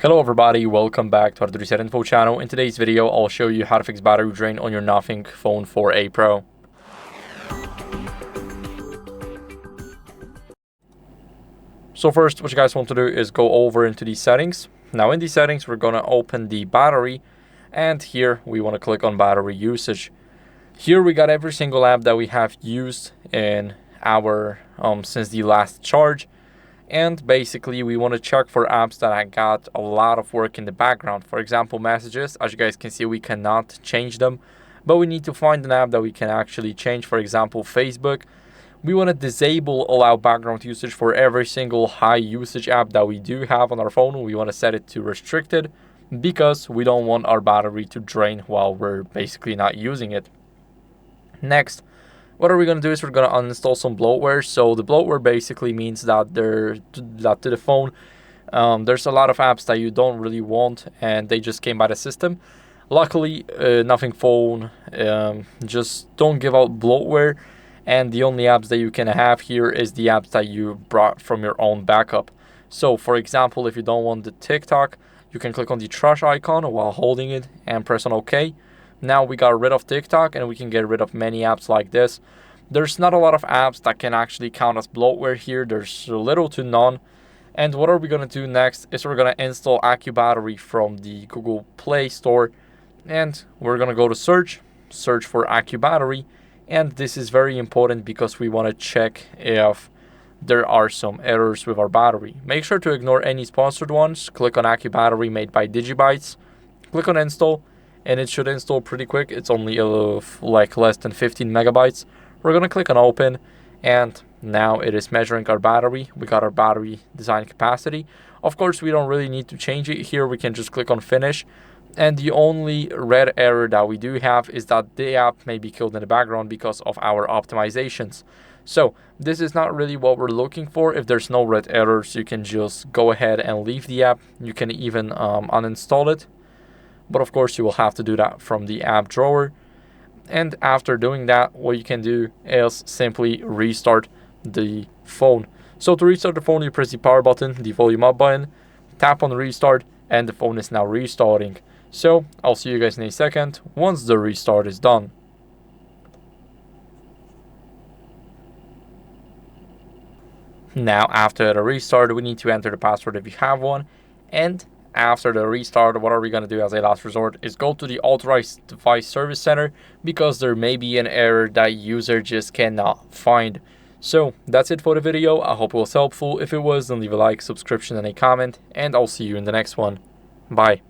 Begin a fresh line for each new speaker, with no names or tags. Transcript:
Hello everybody, welcome back to HardReset.Info channel. In today's video, I'll show you how to fix battery drain on your Nothing Phone 4a Pro. So first, what you guys want to do is go over into the settings. Now in the settings, we're going to open the battery, and here we want to click on battery usage. Here we got every single app that we have used in our since the last charge. And basically we want to check for apps that I got a lot of work in the background. For example, messages, as you guys can see, we cannot change them, but we need to find an app that we can actually change. For example, Facebook, we want to disable allow background usage for every single high usage app that we do have on our phone. We want to set it to restricted because we don't want our battery to drain while we're basically not using it. Next, what are we going to do is we're going to uninstall some bloatware. So the bloatware basically means that to the phone, there's a lot of apps that you don't really want and they just came by the system. Luckily, Nothing Phone just don't give out bloatware, and the only apps that you can have here is the apps that you brought from your own backup. So for example, if you don't want the TikTok, you can click on the trash icon while holding it and press on OK. Now we got rid of TikTok and we can get rid of many apps like this. There's not a lot of apps that can actually count as bloatware here. There's little to none. And what are we going to do next is we're going to install AccuBattery from the Google Play Store. And we're going to go to search for AccuBattery. And this is very important because we want to check if there are some errors with our battery. Make sure to ignore any sponsored ones. Click on AccuBattery made by Digibytes. Click on install. And it should install pretty quick. It's only like less than 15 megabytes. We're going to click on open, and now it is measuring our battery. We got our battery design capacity. Of course, we don't really need to change it here. We can just click on finish. And the only red error that we do have is that the app may be killed in the background because of our optimizations. So this is not really what we're looking for. If there's no red errors, you can just go ahead and leave the app. You can even uninstall it. But of course, you will have to do that from the app drawer. And after doing that, what you can do is simply restart the phone. So to restart the phone, you press the power button, the volume up button, tap on restart, and the phone is now restarting. So I'll see you guys in a second once the restart is done. Now after the restart, we need to enter the password if you have one, and after the restart, what are we going to do as a last resort is go to the authorized device service center because there may be an error that user just cannot find. So that's it for the video. I hope it was helpful. If it was, then leave a like, subscription, and a comment, and I'll see you in the next one. Bye.